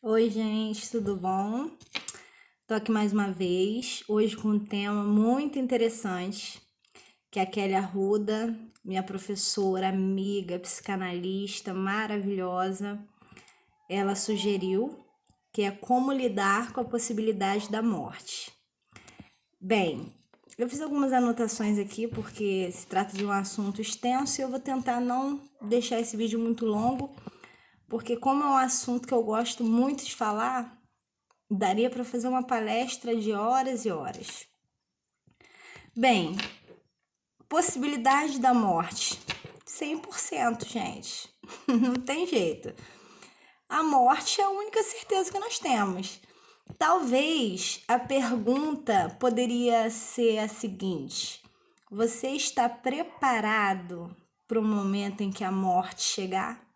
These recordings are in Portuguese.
Oi, gente, tudo bom? Tô aqui mais uma vez, hoje com um tema muito interessante, que a Kelly Arruda, minha professora, amiga, psicanalista maravilhosa, ela sugeriu, que é como lidar com a possibilidade da morte. Bem, eu fiz algumas anotações aqui porque se trata de um assunto extenso e eu vou tentar não deixar esse vídeo muito longo, porque como é um assunto que eu gosto muito de falar, daria para fazer uma palestra de horas e horas. Bem, possibilidade da morte. 100%, gente. Não tem jeito. A morte é a única certeza que nós temos. Talvez a pergunta poderia ser a seguinte: você está preparado para o momento em que a morte chegar?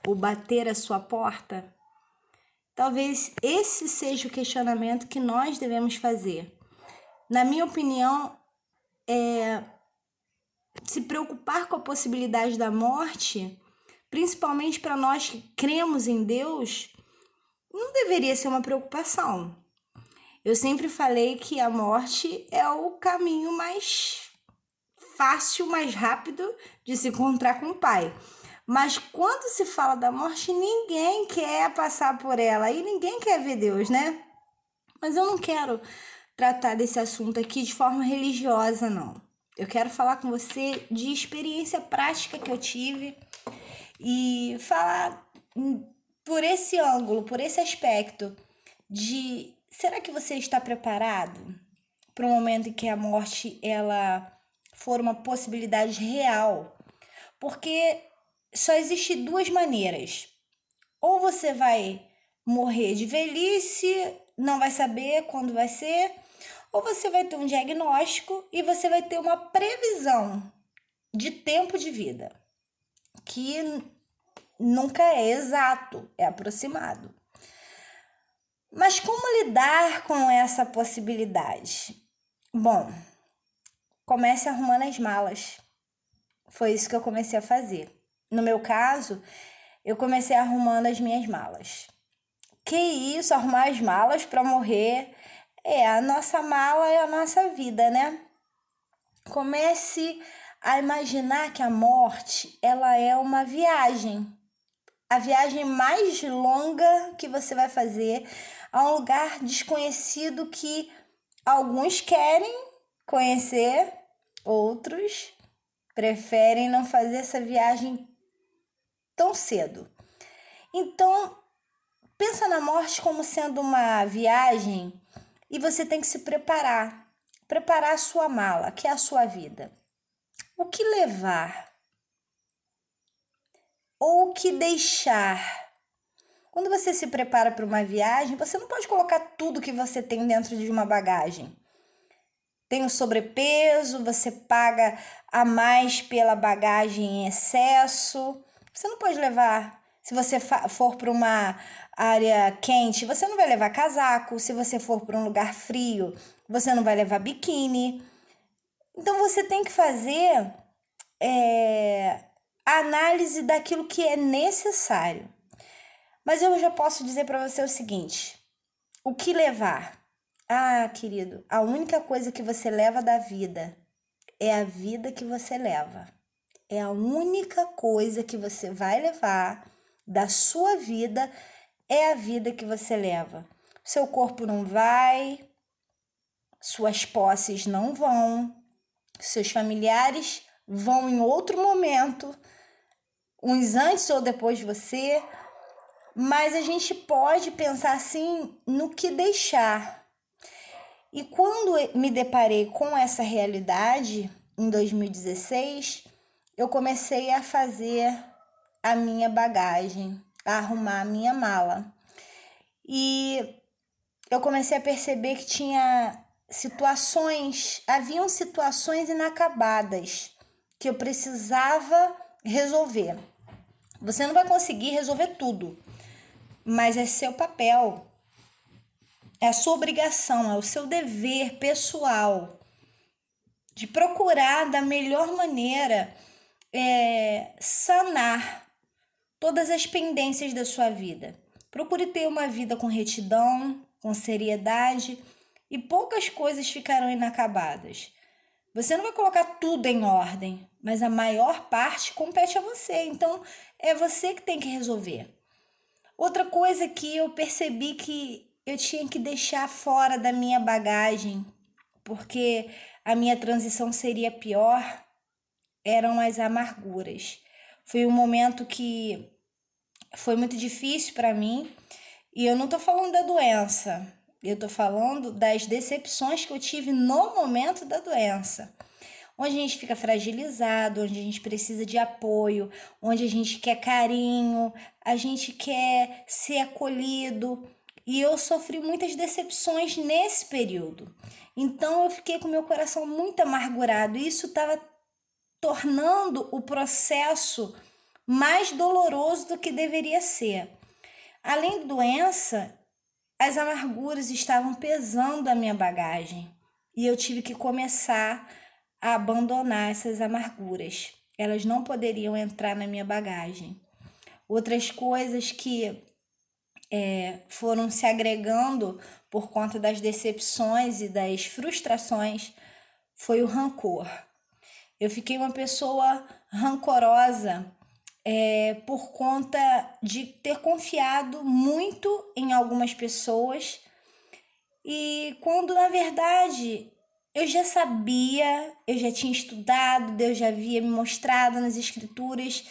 Ou bater a sua porta? Talvez esse seja o questionamento que nós devemos fazer. Na minha opinião, se preocupar com a possibilidade da morte, principalmente para nós que cremos em Deus, não deveria ser uma preocupação. Eu sempre falei que a morte é o caminho mais fácil, mais rápido de se encontrar com o Pai. Mas quando se fala da morte, ninguém quer passar por ela e ninguém quer ver Deus, né? Mas eu não quero tratar desse assunto aqui de forma religiosa, não. Eu quero falar com você de experiência prática que eu tive e falar por esse ângulo, por esse aspecto de será que você está preparado para o momento em que a morte ela for uma possibilidade real? Porque só existe duas maneiras. Ou você vai morrer de velhice, não vai saber quando vai ser, ou você vai ter um diagnóstico e você vai ter uma previsão de tempo de vida, que nunca é exato, é aproximado. Mas como lidar com essa possibilidade? Bom, comece arrumando as malas. Foi isso que eu comecei a fazer. No meu caso, eu comecei arrumando as minhas malas. Que isso, arrumar as malas para morrer? A nossa mala é a nossa vida, né? Comece a imaginar que a morte, ela é uma viagem. A viagem mais longa que você vai fazer a um lugar desconhecido que alguns querem conhecer, outros preferem não fazer essa viagem tão cedo. Então, pensa na morte como sendo uma viagem e você tem que se preparar. Preparar a sua mala, que é a sua vida. O que levar? Ou o que deixar? Quando você se prepara para uma viagem, você não pode colocar tudo que você tem dentro de uma bagagem. Tem o sobrepeso, você paga a mais pela bagagem em excesso. Você não pode levar. Se você for para uma área quente, você não vai levar casaco. Se você for para um lugar frio, você não vai levar biquíni. Então você tem que fazer a análise daquilo que é necessário. Mas eu já posso dizer para você o seguinte: o que levar? Ah, querido, a única coisa que você leva da vida é a vida que você leva. É a única coisa que você vai levar da sua vida, é a vida que você leva. Seu corpo não vai, suas posses não vão, seus familiares vão em outro momento, uns antes ou depois de você, mas a gente pode pensar assim no que deixar. E quando me deparei com essa realidade, em 2016, eu comecei a fazer a minha bagagem, a arrumar a minha mala. E eu comecei a perceber que haviam situações inacabadas que eu precisava resolver. Você não vai conseguir resolver tudo, mas é seu papel, é a sua obrigação, é o seu dever pessoal de procurar da melhor maneira sanar todas as pendências da sua vida. Procure ter uma vida com retidão, com seriedade, e poucas coisas ficarão inacabadas. Você não vai colocar tudo em ordem, mas a maior parte compete a você. Então, é você que tem que resolver. Outra coisa que eu percebi que eu tinha que deixar fora da minha bagagem, porque a minha transição seria pior, eram as amarguras. Foi um momento que foi muito difícil para mim, e eu não tô falando da doença, eu tô falando das decepções que eu tive no momento da doença. Onde a gente fica fragilizado, onde a gente precisa de apoio, onde a gente quer carinho, a gente quer ser acolhido. E eu sofri muitas decepções nesse período. Então eu fiquei com meu coração muito amargurado. E isso estava tornando o processo mais doloroso do que deveria ser. Além da doença, as amarguras estavam pesando a minha bagagem. E eu tive que começar a abandonar essas amarguras. Elas não poderiam entrar na minha bagagem. Outras coisas que foram se agregando por conta das decepções e das frustrações foi o rancor. Eu fiquei uma pessoa rancorosa por conta de ter confiado muito em algumas pessoas, e quando na verdade eu já sabia, eu já tinha estudado, Deus já havia me mostrado nas escrituras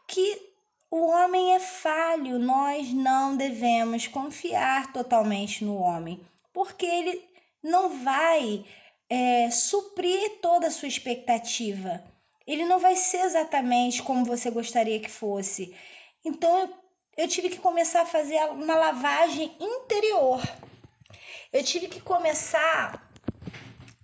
que o homem é falho, nós não devemos confiar totalmente no homem, porque ele não vai suprir toda a sua expectativa. Ele não vai ser exatamente como você gostaria que fosse. Então eu tive que começar a fazer uma lavagem interior. Eu tive que começar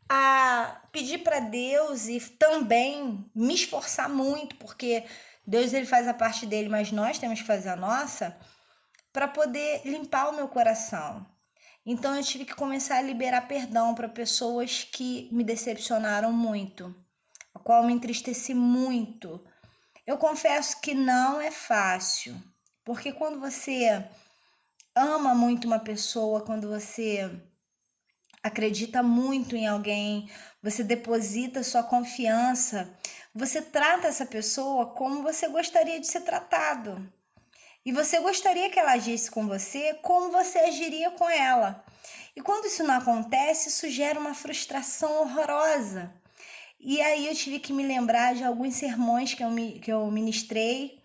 a pedir para Deus e também me esforçar muito, porque Deus ele faz a parte dele, mas nós temos que fazer a nossa, para poder limpar o meu coração. Então eu tive que começar a liberar perdão para pessoas que me decepcionaram muito, a qual me entristeci muito. Eu confesso que não é fácil, porque quando você ama muito uma pessoa, quando você acredita muito em alguém, você deposita sua confiança, você trata essa pessoa como você gostaria de ser tratado. E você gostaria que ela agisse com você como você agiria com ela. E quando isso não acontece, isso gera uma frustração horrorosa. E aí eu tive que me lembrar de alguns sermões que eu ministrei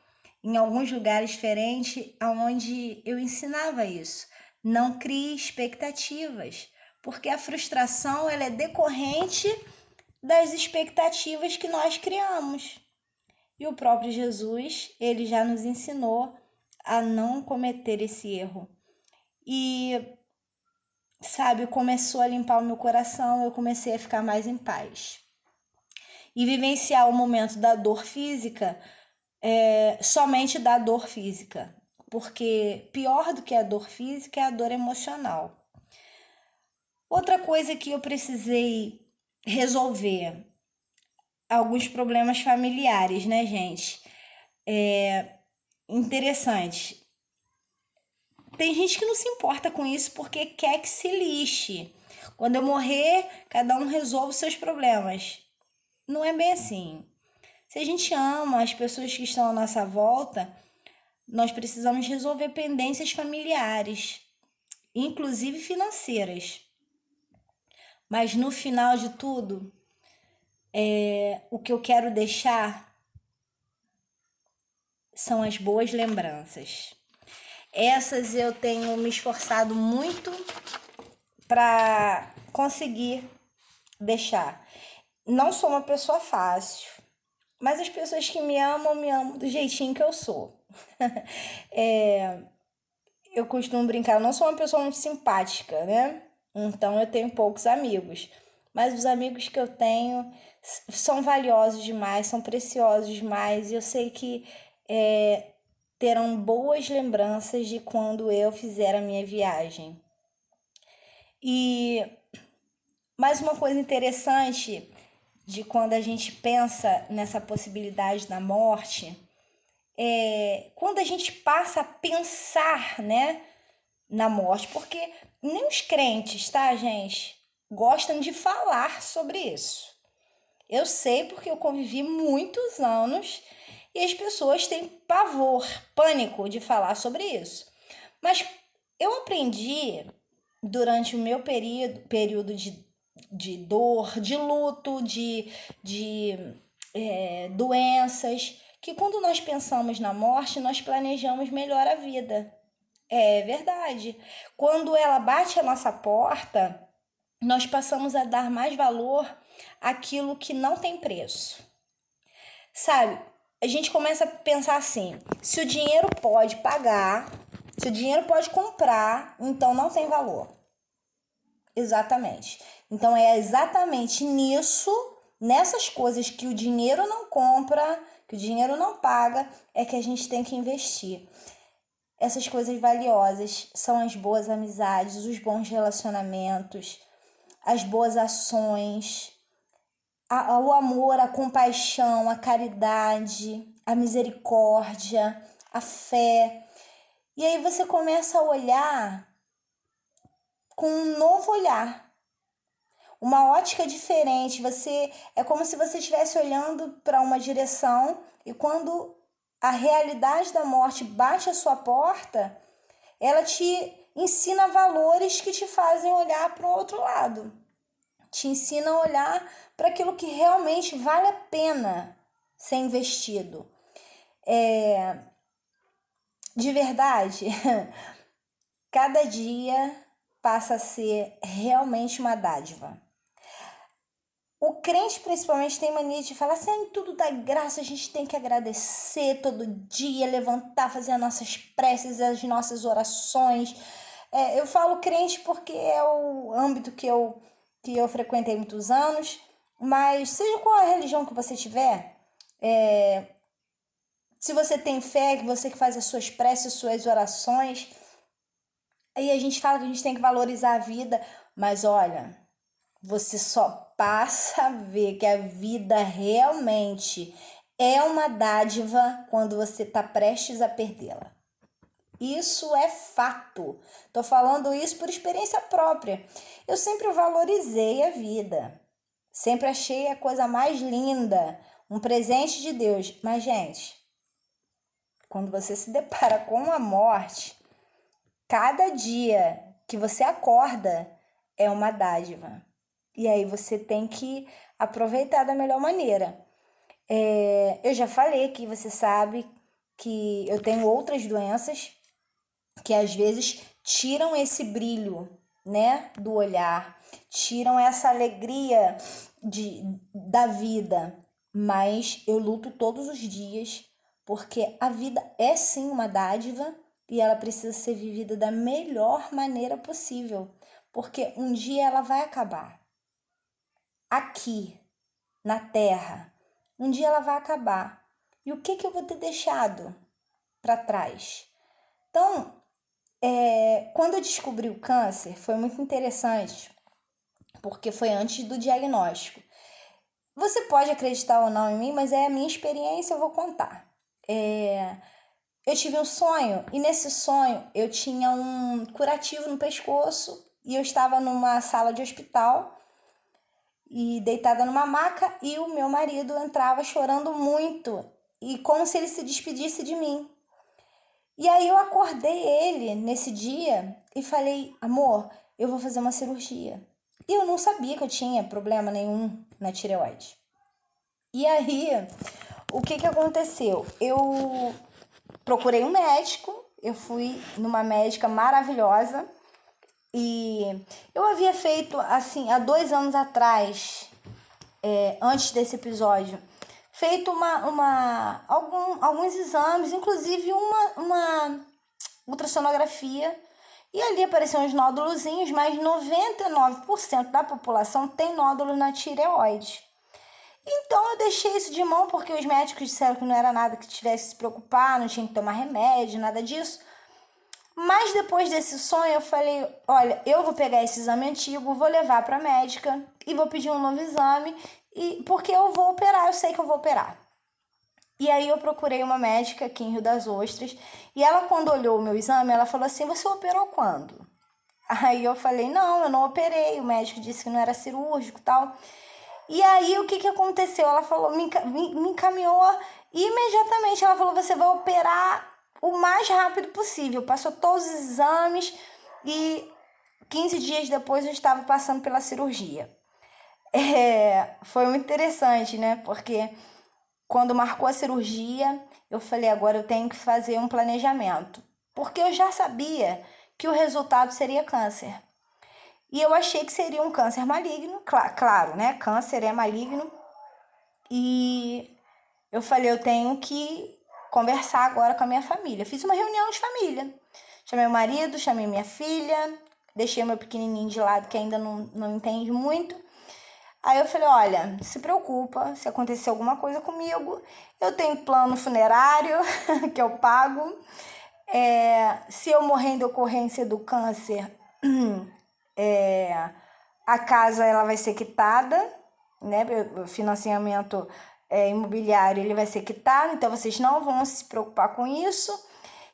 em alguns lugares diferentes, onde eu ensinava isso. Não crie expectativas, porque a frustração ela é decorrente das expectativas que nós criamos. E o próprio Jesus, ele já nos ensinou a não cometer esse erro. E, sabe, começou a limpar o meu coração, eu comecei a ficar mais em paz. E vivenciar o momento da dor física, somente da dor física. Porque pior do que a dor física é a dor emocional. Outra coisa que eu precisei resolver, alguns problemas familiares, né, gente? Interessante. Tem gente que não se importa com isso porque quer que se lixe. Quando eu morrer, cada um resolve os seus problemas. Não é bem assim. Se a gente ama as pessoas que estão à nossa volta, nós precisamos resolver pendências familiares, inclusive financeiras. Mas no final de tudo, o que eu quero deixar são as boas lembranças. Essas eu tenho me esforçado muito para conseguir deixar. Não sou uma pessoa fácil, mas as pessoas que me amam do jeitinho que eu sou. Eu costumo brincar, eu não sou uma pessoa muito simpática, né? Então eu tenho poucos amigos. Mas os amigos que eu tenho são valiosos demais, são preciosos demais. E eu sei que terão boas lembranças de quando eu fizer a minha viagem. E mais uma coisa interessante de quando a gente pensa nessa possibilidade da morte quando a gente passa a pensar, né, na morte, porque nem os crentes, tá, gente, gostam de falar sobre isso. Eu sei porque eu convivi muitos anos e as pessoas têm pavor, pânico de falar sobre isso. Mas eu aprendi durante o meu período de dor, de luto, de doenças, que quando nós pensamos na morte, nós planejamos melhor a vida. É verdade. Quando ela bate a nossa porta, nós passamos a dar mais valor àquilo que não tem preço. Sabe? A gente começa a pensar assim: se o dinheiro pode pagar, se o dinheiro pode comprar, então não tem valor. Exatamente. Então é exatamente nisso, nessas coisas que o dinheiro não compra, que o dinheiro não paga, é que a gente tem que investir. Essas coisas valiosas são as boas amizades, os bons relacionamentos, as boas ações, o amor, a compaixão, a caridade, a misericórdia, a fé. E aí você começa a olhar com um novo olhar, uma ótica diferente. É como se você estivesse olhando para uma direção e quando a realidade da morte bate a sua porta, ela te ensina valores que te fazem olhar para o outro lado. Te ensina a olhar para aquilo que realmente vale a pena ser investido. De verdade, cada dia passa a ser realmente uma dádiva. O crente principalmente tem mania de falar assim: em tudo dá graça, a gente tem que agradecer todo dia, levantar, fazer as nossas preces, as nossas orações. Eu falo crente porque é o âmbito que eu frequentei muitos anos, mas seja qual a religião que você tiver, se você tem fé, que você que faz as suas preces, suas orações, aí a gente fala que a gente tem que valorizar a vida, mas olha, você só passa a ver que a vida realmente é uma dádiva quando você está prestes a perdê-la. Isso é fato. Tô falando isso por experiência própria. Eu sempre valorizei a vida. Sempre achei a coisa mais linda, um presente de Deus. Mas, gente, quando você se depara com a morte, cada dia que você acorda é uma dádiva. E aí você tem que aproveitar da melhor maneira. Eu já falei que você sabe que eu tenho outras doenças que às vezes tiram esse brilho, né, do olhar, tiram essa alegria da vida, mas eu luto todos os dias porque a vida é sim uma dádiva e ela precisa ser vivida da melhor maneira possível, porque um dia ela vai acabar. Aqui, na Terra, um dia ela vai acabar. E o que eu vou ter deixado para trás? Então, quando eu descobri o câncer, foi muito interessante, porque foi antes do diagnóstico. Você pode acreditar ou não em mim, mas é a minha experiência, eu vou contar. Eu tive um sonho, e nesse sonho eu tinha um curativo no pescoço, e eu estava numa sala de hospital, e deitada numa maca, e o meu marido entrava chorando muito, e como se ele se despedisse de mim. E aí eu acordei ele nesse dia e falei: amor, eu vou fazer uma cirurgia. E eu não sabia que eu tinha problema nenhum na tireoide. E aí, o que aconteceu? Eu procurei um médico, eu fui numa médica maravilhosa e eu havia feito, assim, há 2 anos atrás, antes desse episódio, feito alguns exames, inclusive uma ultrassonografia, e ali apareciam uns nódulozinhos, mas 99% da população tem nódulo na tireoide. Então eu deixei isso de mão porque os médicos disseram que não era nada que tivesse que se preocupar, não tinha que tomar remédio, nada disso. Mas depois desse sonho eu falei: olha, eu vou pegar esse exame antigo, vou levar para a médica e vou pedir um novo exame, porque eu vou operar, eu sei que eu vou operar. E aí eu procurei uma médica aqui em Rio das Ostras, e ela, quando olhou o meu exame, ela falou assim: você operou quando? Aí eu falei: não, eu não operei, o médico disse que não era cirúrgico e tal. E aí o que que aconteceu? Ela falou, me encaminhou imediatamente, ela falou: você vai operar o mais rápido possível. Passou todos os exames e 15 dias depois eu estava passando pela cirurgia. Foi muito interessante, né? Porque quando marcou a cirurgia, eu falei: agora eu tenho que fazer um planejamento. Porque eu já sabia que o resultado seria câncer. E eu achei que seria um câncer maligno, claro, né? Câncer é maligno. E eu falei: eu tenho que conversar agora com a minha família. Fiz uma reunião de família. Chamei o marido, chamei minha filha, deixei meu pequenininho de lado que ainda não entende muito. Aí eu falei: olha, se preocupa, se acontecer alguma coisa comigo, eu tenho plano funerário que eu pago. Se eu morrer em decorrência do câncer, a casa ela vai ser quitada, né? O financiamento imobiliário ele vai ser quitado, então vocês não vão se preocupar com isso.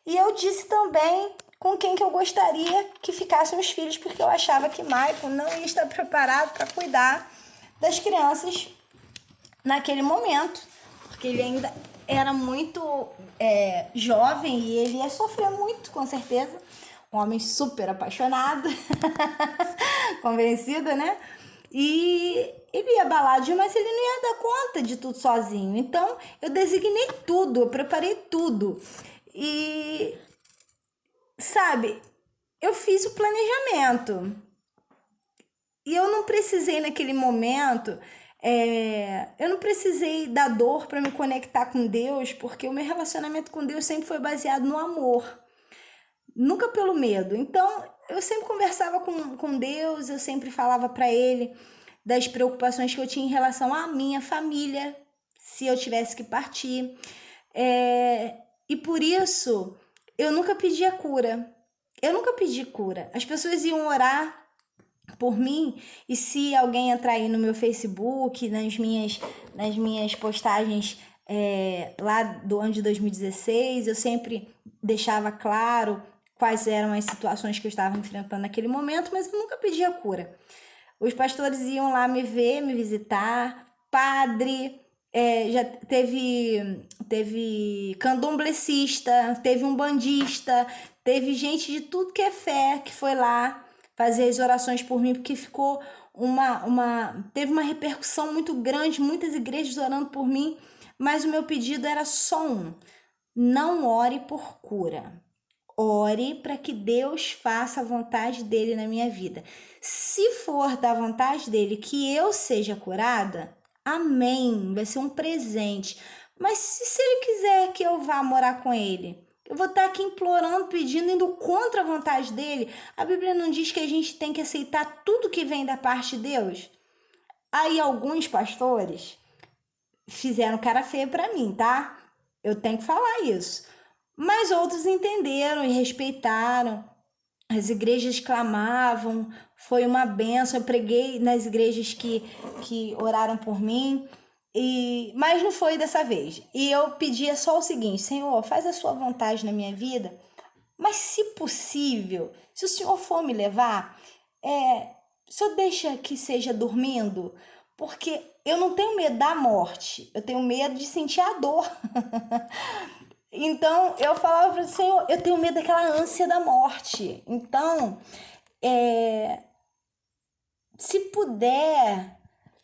E eu disse também com quem que eu gostaria que ficassem os filhos, porque eu achava que Michael não ia estar preparado para cuidar das crianças naquele momento, porque ele ainda era muito jovem e ele ia sofrer muito, com certeza. Um homem super apaixonado, convencido, né? E ele ia balar, mas ele não ia dar conta de tudo sozinho. Então, eu designei tudo, eu preparei tudo. E, sabe, eu fiz o planejamento. E eu não precisei naquele momento, eu não precisei da dor para me conectar com Deus, porque o meu relacionamento com Deus sempre foi baseado no amor, nunca pelo medo. Então, eu sempre conversava com Deus, eu sempre falava para Ele das preocupações que eu tinha em relação à minha família, se eu tivesse que partir. E por isso, eu nunca pedi a cura. Eu nunca pedi cura. As pessoas iam orar por mim, e se alguém entrar aí no meu Facebook, nas minhas postagens lá do ano de 2016, eu sempre deixava claro quais eram as situações que eu estava enfrentando naquele momento, mas eu nunca pedia cura. Os pastores iam lá me ver, me visitar, padre, já teve candomblecista, teve um bandista, teve gente de tudo que é fé que foi lá fazer as orações por mim, porque ficou teve uma repercussão muito grande, muitas igrejas orando por mim, mas o meu pedido era só um: não ore por cura. Ore para que Deus faça a vontade dele na minha vida. Se for da vontade dele que eu seja curada, amém, vai ser um presente. Mas se ele quiser que eu vá morar com ele, eu vou estar aqui implorando, pedindo, indo contra a vontade dele. A Bíblia não diz que a gente tem que aceitar tudo que vem da parte de Deus? Aí alguns pastores fizeram cara feia para mim, tá? Eu tenho que falar isso. Mas outros entenderam e respeitaram. As igrejas clamavam, foi uma benção. Eu preguei nas igrejas que oraram por mim, mas não foi dessa vez. E eu pedia só o seguinte: Senhor, faz a sua vontade na minha vida, mas se possível, se o Senhor for me levar, o Senhor deixa que seja dormindo, porque eu não tenho medo da morte, eu tenho medo de sentir a dor. Então, eu falava para o Senhor: eu tenho medo daquela ânsia da morte. Então, se puder,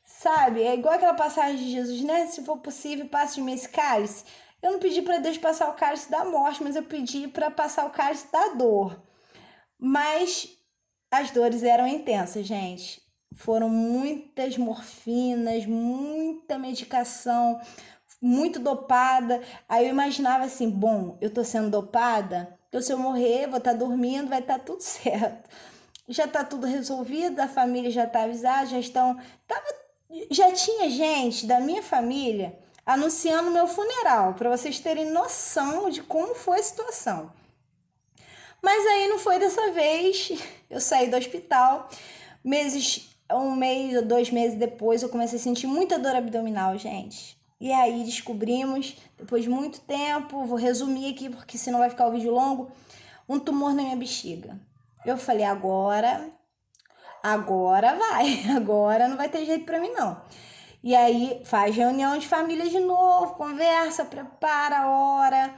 sabe? É igual aquela passagem de Jesus, né? Se for possível, passe de mim esse cálice. Eu não pedi para Deus passar o cálice da morte, mas eu pedi para passar o cálice da dor. Mas as dores eram intensas, gente. Foram muitas morfinas, muita medicação, muito dopada. Aí eu imaginava assim: bom, eu tô sendo dopada, então se eu morrer, vou estar dormindo, vai estar tudo certo. Já tá tudo resolvido, a família já tá avisada, já tinha gente da minha família anunciando meu funeral, para vocês terem noção de como foi a situação. Mas aí não foi dessa vez. Eu saí do hospital, um mês ou 2 meses depois, eu comecei a sentir muita dor abdominal, gente. E aí descobrimos, depois de muito tempo, vou resumir aqui porque senão vai ficar o vídeo longo, um tumor na minha bexiga. Eu falei, agora vai, agora não vai ter jeito pra mim não. E aí faz reunião de família de novo, conversa, prepara a hora,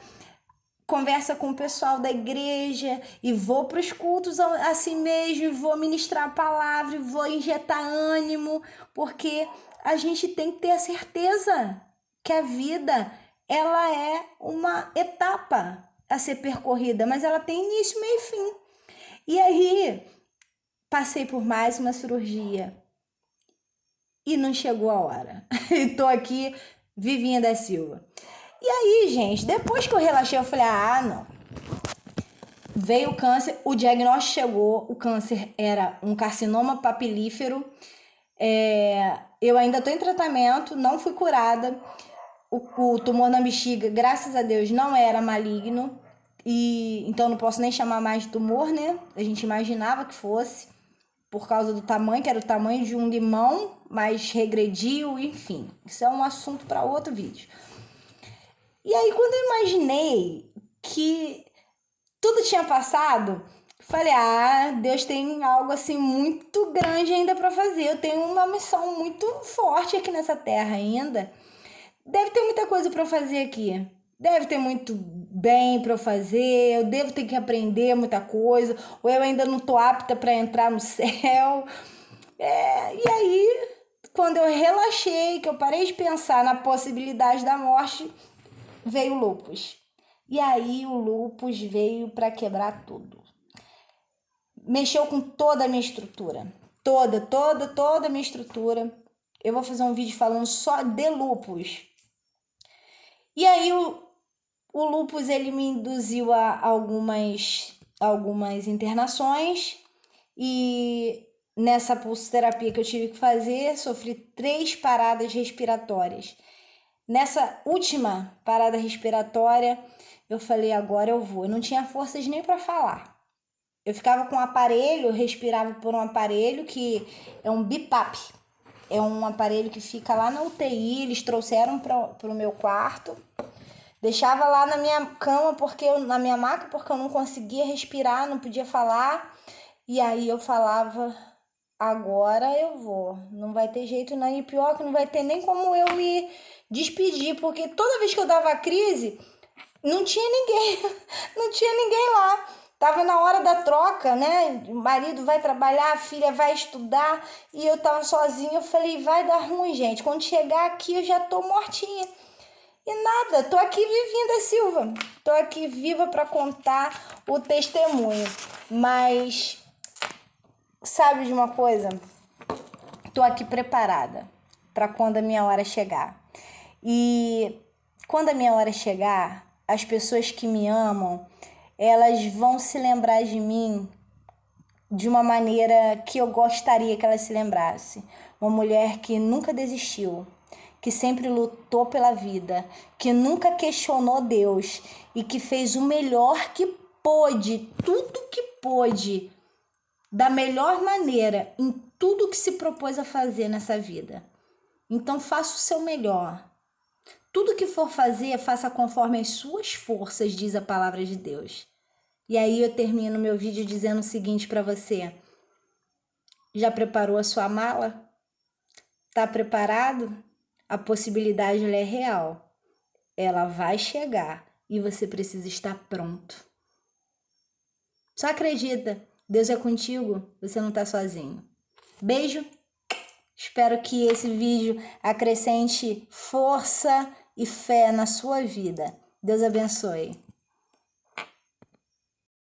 conversa com o pessoal da igreja e vou para os cultos assim mesmo, vou ministrar a palavra, vou injetar ânimo, porque a gente tem que ter a certeza que a vida, ela é uma etapa a ser percorrida, mas ela tem início, meio e fim. E aí, passei por mais uma cirurgia e não chegou a hora. E tô aqui, Vivinha da Silva. E aí, gente, depois que eu relaxei, eu falei, não. Veio o câncer, o diagnóstico chegou, o câncer era um carcinoma papilífero. Eu ainda tô em tratamento, não fui curada. O tumor na bexiga, graças a Deus, não era maligno. E então não posso nem chamar mais de tumor, né? A gente imaginava que fosse, por causa do tamanho, que era o tamanho de um limão, mas regrediu, enfim. Isso é um assunto para outro vídeo. E aí, quando eu imaginei que tudo tinha passado, falei, Deus tem algo assim muito grande ainda para fazer. Eu tenho uma missão muito forte aqui nessa terra ainda. Deve ter muita coisa para fazer aqui. Deve ter muito bem para fazer. Eu devo ter que aprender muita coisa. Ou eu ainda não tô apta para entrar no céu. E aí, quando eu relaxei, que eu parei de pensar na possibilidade da morte, veio o lúpus. E aí o lúpus veio para quebrar tudo. Mexeu com toda a minha estrutura. Toda a minha estrutura. Eu vou fazer um vídeo falando só de lúpus. E aí o lúpus, ele me induziu a algumas internações. E nessa pulsoterapia que eu tive que fazer, sofri 3 paradas respiratórias. Nessa última parada respiratória, eu falei, agora eu vou. Eu não tinha forças nem para falar. Eu ficava com um aparelho, respirava por um aparelho que é um BiPAP. É um aparelho que fica lá na UTI, eles trouxeram para o meu quarto. Deixava lá na minha cama, na minha maca, porque eu não conseguia respirar, não podia falar. E aí eu falava, agora eu vou. Não vai ter jeito não. E pior que não vai ter nem como eu me despedir, porque toda vez que eu dava crise, não tinha ninguém. Não tinha ninguém lá. Tava na hora da troca, né? O marido vai trabalhar, a filha vai estudar e eu tava sozinha. Eu falei, vai dar ruim, gente. Quando chegar aqui, eu já tô mortinha. E nada, tô aqui vivinha da Silva. Tô aqui viva para contar o testemunho. Mas sabe de uma coisa? Tô aqui preparada para quando a minha hora chegar. E quando a minha hora chegar, as pessoas que me amam, elas vão se lembrar de mim de uma maneira que eu gostaria que elas se lembrassem. Uma mulher que nunca desistiu, que sempre lutou pela vida, que nunca questionou Deus e que fez o melhor que pôde, tudo que pôde, da melhor maneira, em tudo que se propôs a fazer nessa vida. Então faça o seu melhor. Tudo que for fazer, faça conforme as suas forças, diz a palavra de Deus. E aí eu termino meu vídeo dizendo o seguinte para você. Já preparou a sua mala? Tá preparado? A possibilidade, ela é real. Ela vai chegar e você precisa estar pronto. Só acredita, Deus é contigo, você não tá sozinho. Beijo. Espero que esse vídeo acrescente força e fé na sua vida. Deus abençoe.